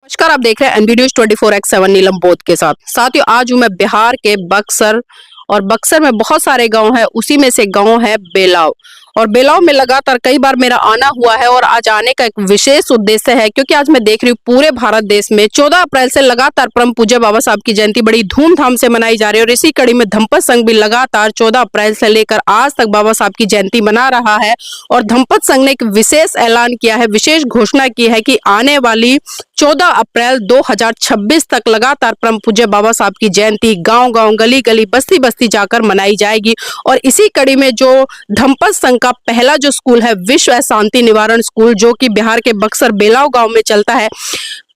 नमस्कार, आप देख रहे हैं एनबी न्यूज 24x7 नीलम बोध के साथ। साथियों, आज हूं मैं बिहार के बक्सर और बक्सर में बहुत सारे गांव हैं, उसी में से गांव है बेलाव। और बेलाव में लगातार कई बार मेरा आना हुआ है और आज आने का एक विशेष उद्देश्य है, क्योंकि आज मैं देख रही हूँ पूरे भारत देश में 14 अप्रैल से लगातार परम पूज्य बाबा साहब की जयंती बड़ी धूमधाम से मनाई जा रही है। और इसी कड़ी में धम्पत संघ भी लगातार 14 अप्रैल से लेकर आज तक बाबा साहब की जयंती मना रहा है। और धम्पत संघ ने एक विशेष ऐलान किया है, विशेष घोषणा की है कि आने वाली 14 अप्रैल 2026 तक लगातार परम पूज्य बाबा साहब की जयंती गांव गांव, गली गली, बस्ती बस्ती जाकर मनाई जाएगी। और इसी कड़ी में जो धम्पत संघ का पहला जो स्कूल है विश्व शांति निवारण स्कूल, जो कि बिहार के बक्सर बेलाव गांव में चलता है,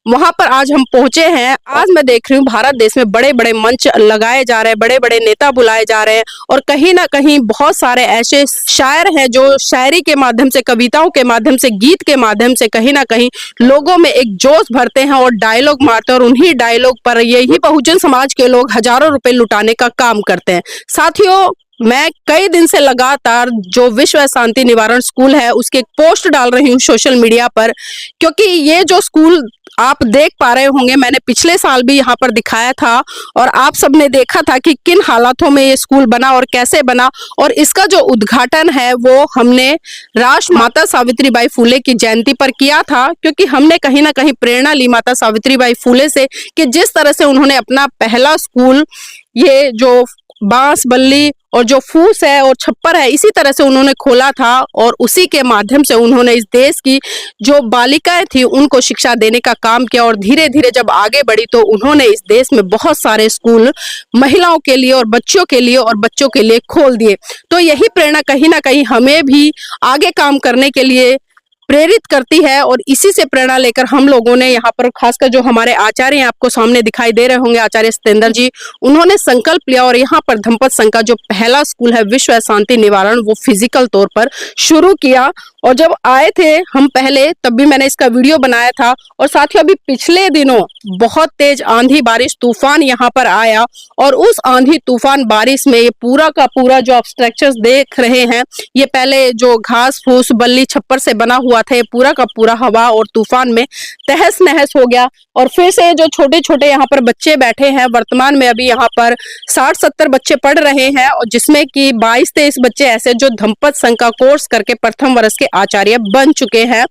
वहां पर आज हम पहुंचे हैं। आज मैं देख रही हूँ भारत देश में बड़े बड़े मंच लगाए जा रहे हैं, बड़े बड़े नेता बुलाए जा रहे हैं और कहीं ना कहीं बहुत सारे ऐसे शायर हैं जो शायरी के माध्यम से, कविताओं के माध्यम से, गीत के माध्यम से कहीं ना कहीं लोगों में एक जोश भरते हैं और डायलॉग मारते हैं। और उन्हीं डायलॉग पर यही बहुजन समाज के लोग हजारों रुपए लुटाने का काम करते हैं। साथियों, मैं कई दिन से लगातार जो विश्व शांति निवारण स्कूल है उसके एक पोस्ट डाल रही हूँ सोशल मीडिया पर, क्योंकि ये जो स्कूल आप देख पा रहे होंगे, मैंने पिछले साल भी यहाँ पर दिखाया था और आप सबने देखा था कि किन हालातों में ये स्कूल बना और कैसे बना। और इसका जो उद्घाटन है वो हमने राष्ट्र माता सावित्रीबाई फुले की जयंती पर किया था, क्योंकि हमने कहीं ना कहीं प्रेरणा ली माता सावित्रीबाई फुले से कि जिस तरह से उन्होंने अपना पहला स्कूल, ये जो बांस बल्ली और जो फूस है और छप्पर है, इसी तरह से उन्होंने खोला था। और उसी के माध्यम से उन्होंने इस देश की जो बालिकाएं थी उनको शिक्षा देने का काम किया। और धीरे धीरे जब आगे बढ़ी तो उन्होंने इस देश में बहुत सारे स्कूल महिलाओं के लिए और बच्चों के लिए खोल दिए। तो यही प्रेरणा कहीं ना कहीं हमें भी आगे काम करने के लिए प्रेरित करती है। और इसी से प्रेरणा लेकर हम लोगों ने यहाँ पर, खासकर जो हमारे आचार्य हैं, आपको सामने दिखाई दे रहे होंगे, आचार्य सत्येंद्र जी, उन्होंने संकल्प लिया और यहाँ पर धम्पत संघ का जो पहला स्कूल है विश्व शांति निवारण, वो फिजिकल तौर पर शुरू किया। और जब आए थे हम पहले, तब भी मैंने इसका वीडियो बनाया था। और साथियों, अभी पिछले दिनों बहुत तेज आंधी बारिश तूफान यहाँ पर आया और उस आंधी तूफान बारिश में ये पूरा का पूरा जो आप स्ट्रक्चर्स देख रहे हैं, ये पहले जो घास फूस बल्ली छप्पर से बना हुआ था, ये पूरा का पूरा हवा और तूफान में तहस नहस हो गया। और फिर से जो छोटे छोटे यहाँ पर बच्चे बैठे हैं, वर्तमान में अभी यहाँ पर 60-70 बच्चे पढ़ रहे हैं, और जिसमें कि 22-23 बच्चे ऐसे जो धम्पत संघ का कोर्स करके प्रथम वर्ष के आचार्य बन चुके हैं।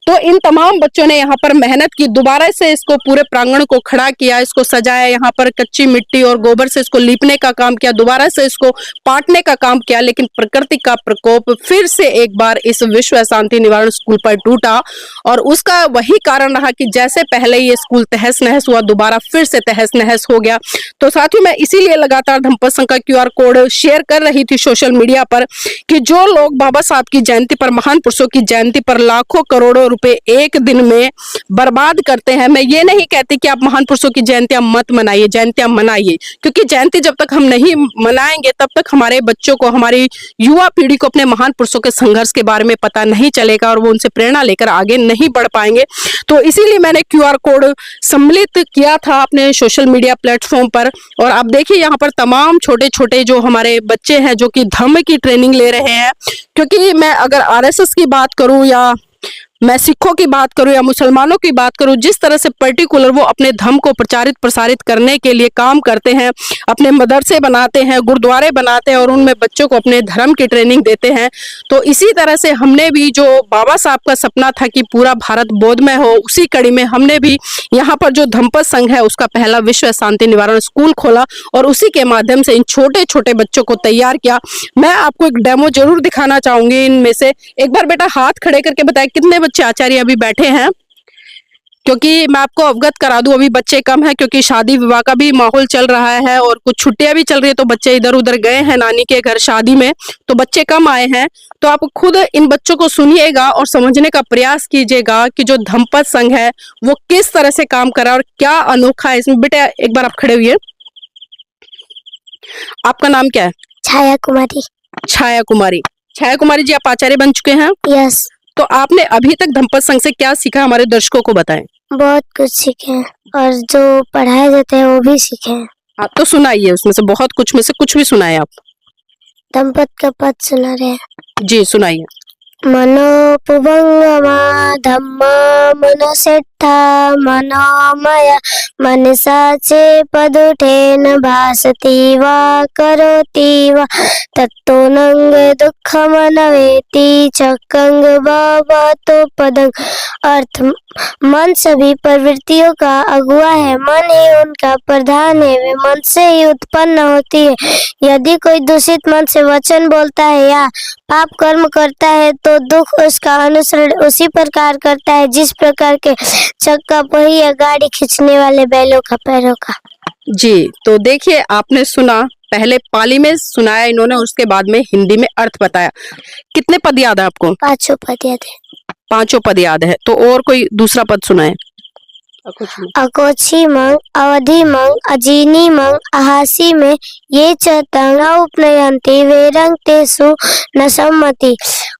तो इन तमाम बच्चों ने यहाँ पर मेहनत की, दोबारा से इसको पूरे प्रांगण को खड़ा किया, इसको सजाया, यहाँ पर कच्ची मिट्टी और गोबर से इसको लीपने का काम किया, दोबारा से इसको पाटने का काम किया। लेकिन प्रकृति का प्रकोप फिर से एक बार इस विश्व शांति निवारण स्कूल पर टूटा और उसका वही कारण रहा कि जैसे पहले ये स्कूल तहस नहस हुआ, दोबारा फिर से तहस नहस हो गया। तो साथियों, मैं इसीलिए लगातार धम्पत संघ का QR कोड शेयर कर रही थी सोशल मीडिया पर कि जो लोग बाबा साहब की जयंती पर, महान पुरुषों की जयंती पर लाखों करोड़ों रुपए एक दिन में बर्बाद करते हैं। मैं ये नहीं कहती कि आप महान पुरुषों की जयंतियां मत मनाइए, जयंतियां मनाइए, क्योंकि जयंती जब तक हम नहीं मनाएंगे तब तक हमारे बच्चों को, हमारी युवा पीढ़ी को अपने महान पुरुषों के संघर्ष के बारे में पता नहीं चलेगा और वो उनसे प्रेरणा लेकर आगे नहीं बढ़ पाएंगे। तो इसीलिए मैंने QR कोड सम्मिलित किया था अपने सोशल मीडिया प्लेटफॉर्म पर। और आप देखिए यहाँ पर तमाम छोटे छोटे जो हमारे बच्चे हैं जो कि धम्म की ट्रेनिंग ले रहे हैं, क्योंकि मैं अगर RSS की बात करूं या मैं सिखों की बात करूं या मुसलमानों की बात करूं, जिस तरह से पर्टिकुलर वो अपने धर्म को प्रचारित प्रसारित करने के लिए काम करते हैं, अपने मदरसे बनाते हैं, गुरुद्वारे बनाते हैं और उनमें बच्चों को अपने धर्म की ट्रेनिंग देते हैं। तो इसी तरह से हमने भी, जो बाबा साहब का सपना था कि पूरा भारत बौद्धमय हो, उसी कड़ी में हमने भी यहाँ पर जो धम्पत संघ है उसका पहला विश्व शांति निवारण स्कूल खोला और उसी के माध्यम से इन छोटे छोटे बच्चों को तैयार किया। मैं आपको एक डेमो जरूर दिखाना चाहूंगी इनमें से। एक बार बेटा हाथ खड़े करके बताए कितने बच्चे आचार्य अभी बैठे हैं, क्योंकि मैं आपको अवगत करा दूं अभी बच्चे कम हैं, क्योंकि शादी विवाह का भी माहौल चल रहा है और कुछ छुट्टियां भी चल रही है, तो बच्चे इधर उधर गए हैं नानी के घर शादी में, तो बच्चे कम आए हैं। तो आप खुद इन बच्चों को सुनिएगा और समझने का प्रयास कीजिएगा कि जो धम्पत संघ है वो किस तरह से काम कर रहा है और क्या अनोखा है इसमें। बेटा एक बार आप खड़े हुए, आपका नाम क्या है? छाया कुमारी। छाया कुमारी। छाया कुमारी जी, आप आचार्य बन चुके हैं? यस। तो आपने अभी तक धम्पत संघ से क्या सीखा, हमारे दर्शकों को बताएं। बहुत कुछ सीखे और जो पढ़ाए जाते हैं वो भी सीखे। हाँ, तो सुनाइए उसमें से बहुत कुछ में से कुछ भी सुनाए आप। धम्पत का पद सुना रहे जी सुनाइए। मनोपुभंगमा धम्मा मनसेट्टि तथा मनोमय मनसाचे पदुठेन भासति वा करोति वा तत्तो नंग दुःखमनवेति चक्कंग भवतो पदंग। अर्थ, मन सभी प्रवृत्तियों का अगुआ है, मन ही उनका प्रधान है, वे मन से ही उत्पन्न होती है। यदि कोई दूषित मन से वचन बोलता है या पाप कर्म करता है तो दुख उसका अनुसरण उसी प्रकार करता है जिस प्रकार के चक्का पहिया गाड़ी खींचने वाले बैलों का पैरों का। जी, तो देखिए आपने सुना, पहले पाली में सुनाया इन्होंने, उसके बाद में हिंदी में अर्थ बताया। कितने पद याद है आपको? 5 पद याद है। 5 पद याद है। तो और कोई दूसरा पद सुनाए। अकोची मंग, अवधि मंग, अजीनी मंग, अहासी में ये चतंग उपनयंती वेरंग तेसु न सम्मति।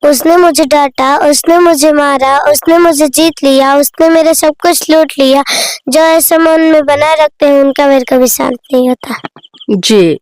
उसने मुझे डांटा, उसने मुझे मारा, उसने मुझे जीत लिया, उसने मेरा सब कुछ लूट लिया। जो ऐसे मन में बनाए रखते हैं उनका वेर कभी शांत नहीं होता। जी,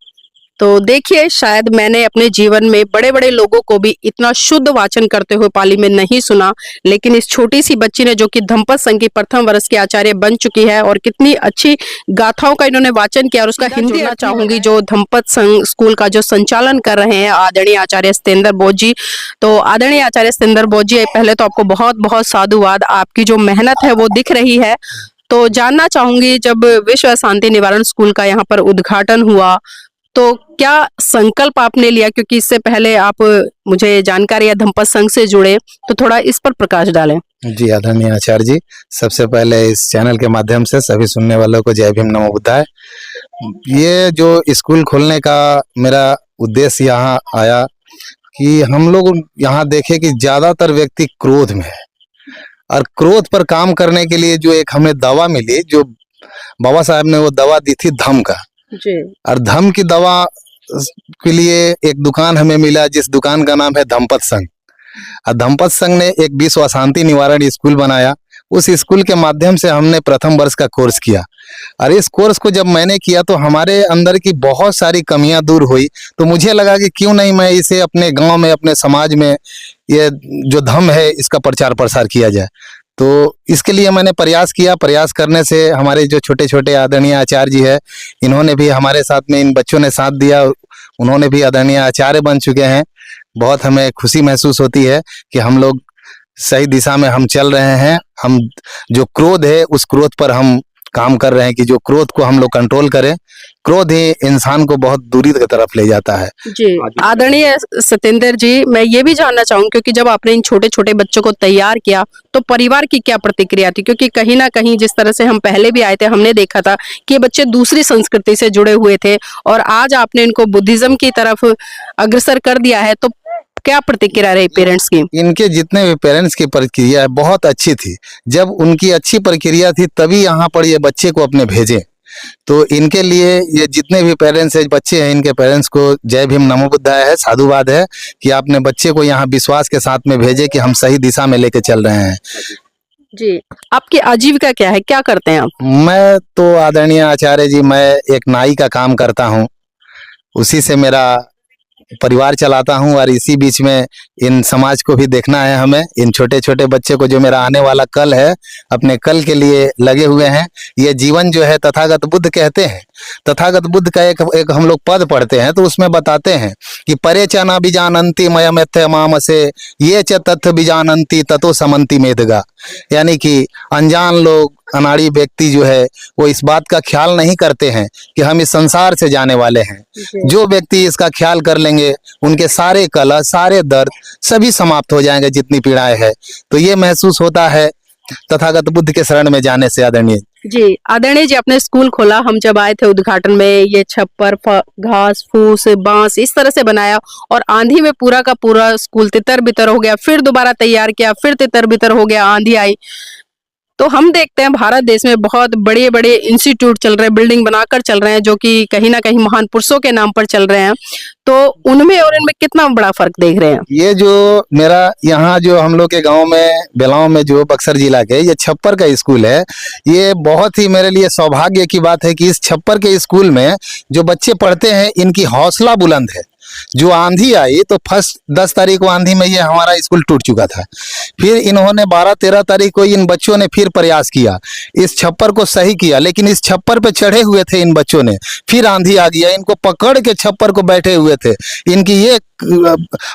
तो देखिए शायद मैंने अपने जीवन में बड़े बड़े लोगों को भी इतना शुद्ध वाचन करते हुए पाली में नहीं सुना, लेकिन इस छोटी सी बच्ची ने, जो कि धम्पत संघ की प्रथम वर्ष की आचार्य बन चुकी है और कितनी अच्छी गाथाओं का इन्होंने वाचन किया, और उसका हिंदी जोड़ना चाहूंगी जो धम्पत संघ स्कूल का जो संचालन कर रहे हैं आदरणीय आचार्य सत्येंद्र बोस जी। तो आदरणीय आचार्य सत्येंद्र बोस जी, पहले तो आपको बहुत बहुत साधुवाद, आपकी जो मेहनत है वो दिख रही है। तो जानना चाहूंगी, जब विश्व शांति निवारण स्कूल का यहाँ पर उद्घाटन हुआ तो क्या संकल्प आपने लिया, क्योंकि इससे पहले आप मुझे जानकारी है धम्पत संघ से जुड़े, तो थोड़ा इस पर प्रकाश डालें। जी, आदरणीय आचार्य जी, सबसे पहले इस चैनल के माध्यम से सभी सुनने वालों को जय भीम नमो बुद्धाय। ये जो स्कूल खोलने का मेरा उद्देश्य यहाँ आया कि हम लोग यहाँ देखे कि ज्यादातर व्यक्ति क्रोध में है, और क्रोध पर काम करने के लिए जो एक हमें दवा मिली, जो बाबा साहब ने वो दवा दी थी धम का जी। और धम की दवा के लिए एक दुकान हमें मिला, जिस दुकान का नाम है धम्पत संघ। और धम्पत संघ ने एक विश्व अशांति निवारण स्कूल बनाया। उस स्कूल के माध्यम से हमने प्रथम वर्ष का कोर्स किया, और इस कोर्स को जब मैंने किया तो हमारे अंदर की बहुत सारी कमियां दूर हुई। तो मुझे लगा कि क्यों नहीं मैं इसे अपने गांव में, अपने समाज में, ये जो धम है इसका प्रचार प्रसार किया जाए। तो इसके लिए मैंने प्रयास किया। प्रयास करने से हमारे जो छोटे छोटे आदरणीय आचार्य जी है, इन्होंने भी हमारे साथ में, इन बच्चों ने साथ दिया, उन्होंने भी आदरणीय आचार्य बन चुके हैं। बहुत हमें खुशी महसूस होती है कि हम लोग सही दिशा में हम चल रहे हैं। हम जो क्रोध है उस क्रोध पर हम काम कर रहे हैं कि जो क्रोध को हम लोग कंट्रोल करें। क्रोध ही इंसान को बहुत दूरी की तरफ ले जाता है। जी, आदरणीय सत्येंद्र जी, मैं ये भी जानना चाहूंगी, क्योंकि जब आपने इन छोटे छोटे बच्चों को तैयार किया तो परिवार की क्या प्रतिक्रिया थी? क्योंकि कहीं ना कहीं जिस तरह से हम पहले भी आए थे, हमने देखा था कि ये बच्चे दूसरी संस्कृति से जुड़े हुए थे, और आज आपने इनको बुद्धिज्म की तरफ अग्रसर कर दिया है, तो क्या प्रतिक्रिया रही पेरेंट्स की? इनके जितने भी पेरेंट्स की प्रक्रिया है बहुत अच्छी थी। जब उनकी अच्छी प्रक्रिया थी तभी यहाँ पर ये बच्चे को अपने भेजे। तो इनके लिए ये जितने भी पेरेंट्स है, बच्चे हैं, इनके पेरेंट्स को जय भीम नमो बुद्धाय है, साधुवाद है कि आपने बच्चे को यहाँ विश्वास के साथ में भेजे कि हम सही दिशा में लेके चल रहे हैं। जी, आपकी आजीविका क्या है, क्या करते हैं आप? मैं तो आदरणीय आचार्य जी, मैं एक नाई का काम करता हूँ, उसी से मेरा परिवार चलाता हूँ। और इसी बीच में इन समाज को भी देखना है हमें, इन छोटे छोटे बच्चे को, जो मेरा आने वाला कल है, अपने कल के लिए लगे हुए हैं। ये जीवन जो है तथागत बुद्ध कहते हैं। तथागत बुद्ध का एक हम लोग पद पढ़ते हैं तो उसमें बताते हैं कि परे च न बीजानंती मयमेत्य माम से ये च तथ्य बीजानंती ततो समंती मेदगा। यानी कि अनजान लोग, अनाड़ी व्यक्ति जो है वो इस बात का ख्याल नहीं करते हैं कि हम इस संसार से जाने वाले हैं। जो व्यक्ति इसका ख्याल कर लेंगे उनके सारे कलह, सारे दर्द सभी समाप्त हो जाएंगे, जितनी पीड़ाएं है। तो ये महसूस होता है तथागत बुद्ध के शरण में जाने से। आदरणीय जी, आदरणीय जी, अपने स्कूल खोला, हम जब आए थे उद्घाटन में, ये छप्पर, घास फूस, बांस इस तरह से बनाया, और आंधी में पूरा का पूरा स्कूल तितर बितर हो गया। फिर दोबारा तैयार किया, फिर तितर बितर हो गया, आंधी आई। तो हम देखते हैं भारत देश में बहुत बड़े बड़े इंस्टीट्यूट चल रहे हैं, बिल्डिंग बनाकर चल रहे हैं, जो कि कहीं ना कहीं महान पुरुषों के नाम पर चल रहे हैं। तो उनमें और इनमें कितना बड़ा फर्क देख रहे हैं? ये जो मेरा यहाँ जो हम लोग के गांव में, बेलाव में, जो बक्सर जिला के ये छप्पर का स्कूल है, ये बहुत ही मेरे लिए सौभाग्य की बात है कि इस छप्पर के स्कूल में जो बच्चे पढ़ते हैं इनकी हौसला बुलंद है। जो आंधी आई तो फर्स्ट 10 तारीख को आंधी में ये हमारा स्कूल टूट चुका था। फिर इन्होंने 12-13 तारीख को इन बच्चों ने फिर प्रयास किया, इस छप्पर को सही किया, लेकिन इस छप्पर पे चढ़े हुए थे इन बच्चों ने, फिर आंधी आ गया, इनको पकड़ के छप्पर को बैठे हुए थे। इनकी ये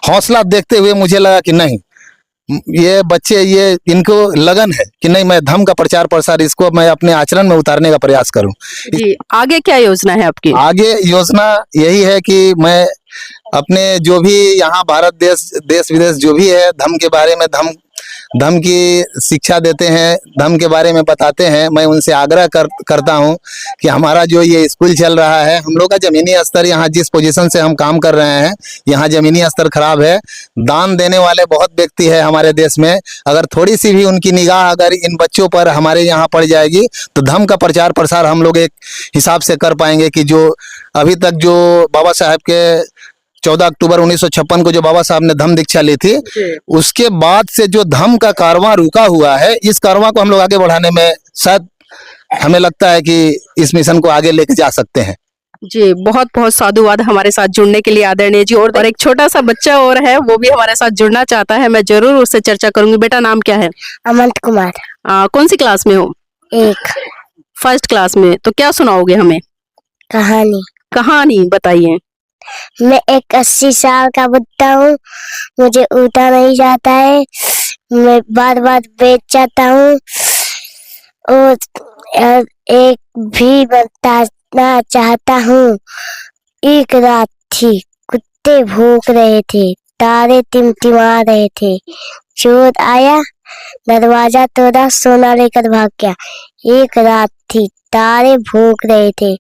हौसला देखते हुए मुझे लगा कि नहीं, ये बच्चे, ये इनको लगन है कि नहीं, मैं धम्म का प्रचार प्रसार इसको मैं अपने आचरण में उतारने का प्रयास करूं। जी, आगे क्या योजना है आपकी? आगे योजना यही है कि मैं अपने जो भी यहाँ भारत देश विदेश जो भी है धम्म के बारे में, धम्म की शिक्षा देते हैं, धम्म के बारे में बताते हैं, मैं उनसे आग्रह करता हूँ कि हमारा जो ये स्कूल चल रहा है, हम लोग का ज़मीनी स्तर, यहाँ जिस पोजीशन से हम काम कर रहे हैं, यहाँ ज़मीनी स्तर खराब है। दान देने वाले बहुत व्यक्ति है हमारे देश में, अगर थोड़ी सी भी उनकी निगाह अगर इन बच्चों पर हमारे यहाँ पड़ जाएगी तो धम्म का प्रचार प्रसार हम लोग एक हिसाब से कर पाएंगे कि जो अभी तक जो बाबा साहब के 14 अक्टूबर 1956 को जो बाबा साहब ने धम्म दीक्षा ली थी, उसके बाद से जो धम्म का कारवां रुका हुआ है, इस कारवां को हम लोग आगे बढ़ाने में शायद हमें लगता है कि इस मिशन को आगे लेके जा सकते हैं। जी, बहुत बहुत साधुवाद हमारे साथ जुड़ने के लिए आदरणीय जी। और एक छोटा सा बच्चा और है, वो भी हमारे साथ जुड़ना चाहता है, मैं जरूर उससे चर्चा करूंगी। बेटा, नाम क्या है? अमंत कुमार। कौन सी क्लास में हो? 1। फर्स्ट क्लास में। तो क्या सुनाओगे हमें? कहानी। कहानी बताइए। मैं एक 80 साल का बुड्ढा हूँ, मुझे उठा नहीं जाता है, मैं बार बार बैठ जाता हूँ और एक भी बताना चाहता हूँ। एक रात थी, कुत्ते भौंक रहे थे, तारे टिमटिमा रहे थे, चोर आया, दरवाजा तोड़ा, सोना लेकर भाग गया। एक रात थी, तारे भौंक रहे थे,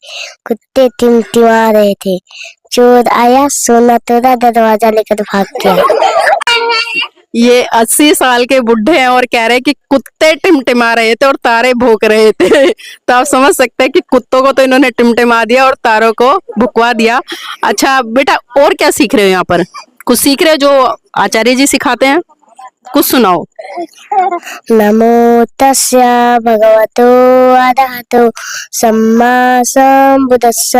कुत्ते टिमटिमा रहे थे, चोर आया, सोना तोड़ा, दरवाजा लेकर भाग गया। ये 80 साल के बुढ़े हैं और कह रहे हैं कि कुत्ते टिमटिमा रहे थे और तारे भौंक रहे थे। तो आप समझ सकते हैं कि कुत्तों को तो इन्होंने टिमटिमा दिया और तारों को भुकवा दिया। अच्छा बेटा, और क्या सीख रहे हो यहाँ पर? कुछ सीख रहे हो जो आचार्य जी सिखाते हैं? कुछ सुनाओ। नमो तस्य भगवतो अरहतो सम्मा संबुद्धस्स।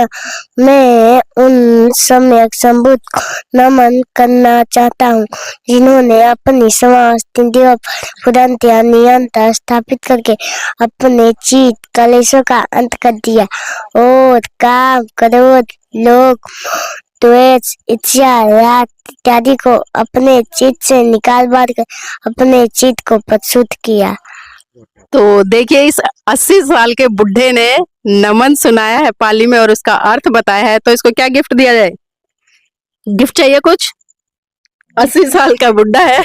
मैं उन सम्यक संबुद्ध को नमन करना चाहता हूँ जिन्होंने अपनी समस्त इंद्रियों पर तुरंत या नियंत्रण स्थापित करके अपने चित्त कलेशों का अंत कर दिया और काम, क्रोध, लोभ, द्वेष, इच्छा, राग इत्यादि को अपने चित्त से निकाल बार कर अपने चित्त को प्रशुद्ध किया। तो देखिए, इस 80 साल के बुढ़े ने नमन सुनाया है पाली में और उसका अर्थ बताया है। तो इसको क्या गिफ्ट दिया जाए? गिफ्ट चाहिए कुछ? 80 साल का बुढ़ा है।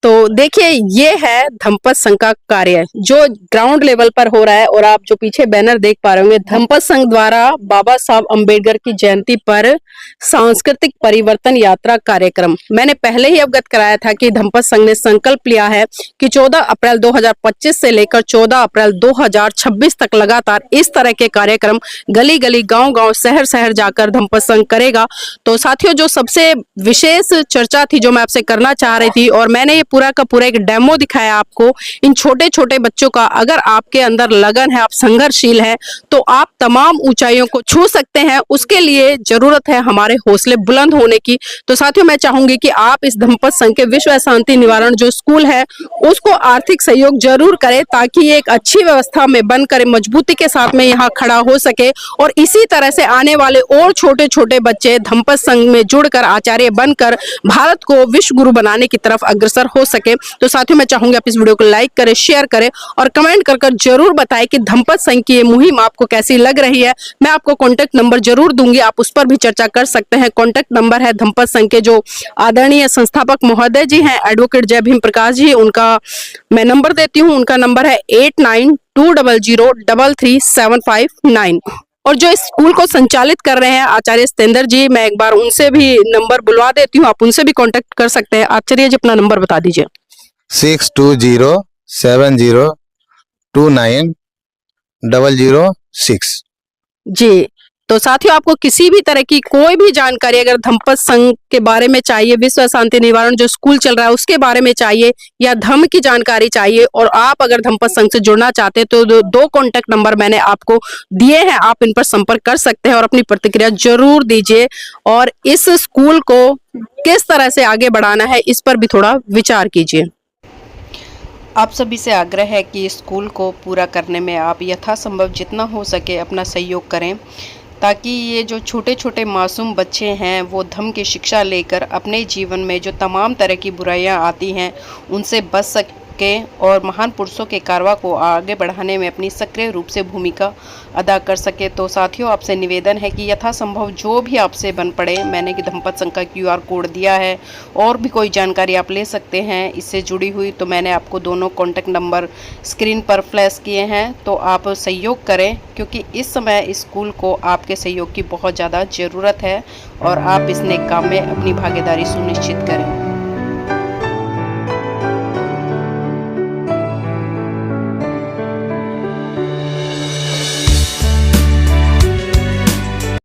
तो देखिए, ये है धम्पत संघ का कार्य जो ग्राउंड लेवल पर हो रहा है। और आप जो पीछे बैनर देख पा रहे होंगे, धम्पत संघ द्वारा बाबा साहब अंबेडकर की जयंती पर सांस्कृतिक परिवर्तन यात्रा कार्यक्रम। मैंने पहले ही अवगत कराया था कि धम्पत संघ ने संकल्प लिया है कि 14 अप्रैल 2025 से लेकर 14 अप्रैल 2026 तक लगातार इस तरह के कार्यक्रम गली गली, गांव गांव, शहर शहर जाकर धम्पत संघ करेगा। तो साथियों, जो सबसे विशेष चर्चा थी जो मैं आपसे करना चाह रही थी, और मैंने ये पूरा का पूरा एक डेमो दिखाया आपको इन छोटे छोटे बच्चों का। अगर आपके अंदर लगन है, आप संघर्षशील हैं, तो आप तमाम ऊंचाइयों को छू सकते हैं। उसके लिए जरूरत है हमारे हौसले बुलंद होने की। तो साथियों, मैं चाहूंगी कि आप इस धम्पत संघ के विश्व शांति निवारण जो स्कूल है उसको आर्थिक सहयोग जरूर करें, ताकि ये एक अच्छी व्यवस्था में बनकर मजबूती के साथ में यहाँ खड़ा हो सके। और इसी तरह से आने वाले और छोटे छोटे बच्चे धम्पत संघ में जुड़कर आचार्य बनकर भारत को विश्व गुरु बनाने की तरफ अग्रसर हो सके। तो साथियों, मैं चाहूंगी आप इस वीडियो को लाइक करें, शेयर करें और कमेंट कर जरूर बताएं कि धम्पत संघ की ये मुहिम आपको कैसी लग रही है। मैं आपको कॉन्टेक्ट नंबर जरूर दूंगी, आप उस पर भी चर्चा कर सकते हैं। कॉन्टेक्ट नंबर है धम्पत संघ के जो आदरणीय संस्थापक महोदय जी हैं, एडवोकेट जय भीम प्रकाश जी, उनका मैं नंबर देती हूँ। उनका नंबर है 8920033759। और जो इस स्कूल को संचालित कर रहे हैं आचार्य सतेंद्र जी, मैं एक बार उनसे भी नंबर बुलवा देती हूँ, आप उनसे भी कांटेक्ट कर सकते हैं। आचार्य जी, अपना नंबर बता दीजिए। 6207029006। जी, तो साथियों, आपको किसी भी तरह की कोई भी जानकारी अगर धम्पत संघ के बारे में चाहिए, विश्व अशांति निवारण जो स्कूल चल रहा है उसके बारे में चाहिए, या धम्म की जानकारी चाहिए, और आप अगर धम्पत संघ से जुड़ना चाहते हैं तो दो कॉन्टेक्ट नंबर मैंने आपको दिए हैं, आप इन पर संपर्क कर सकते हैं और अपनी प्रतिक्रिया जरूर दीजिए। और इस स्कूल को किस तरह से आगे बढ़ाना है इस पर भी थोड़ा विचार कीजिए। आप सभी से आग्रह है कि स्कूल को पूरा करने में आप यथासंभव जितना हो सके अपना सहयोग करें, ताकि ये जो छोटे छोटे मासूम बच्चे हैं वो धम्म की शिक्षा लेकर अपने जीवन में जो तमाम तरह की बुराइयां आती हैं उनसे बच सके और महान पुरुषों के कारवा को आगे बढ़ाने में अपनी सक्रिय रूप से भूमिका अदा कर सके। तो साथियों, आपसे निवेदन है कि यथासंभव जो भी आपसे बन पड़े, मैंने कि धम्पत संघ का QR कोड दिया है, और भी कोई जानकारी आप ले सकते हैं इससे जुड़ी हुई, तो मैंने आपको दोनों कॉन्टैक्ट नंबर स्क्रीन पर फ्लैश किए हैं। तो आप सहयोग करें, क्योंकि इस समय इस स्कूल को आपके सहयोग की बहुत ज़्यादा ज़रूरत है और आप इस नेक काम में अपनी भागीदारी सुनिश्चित करें।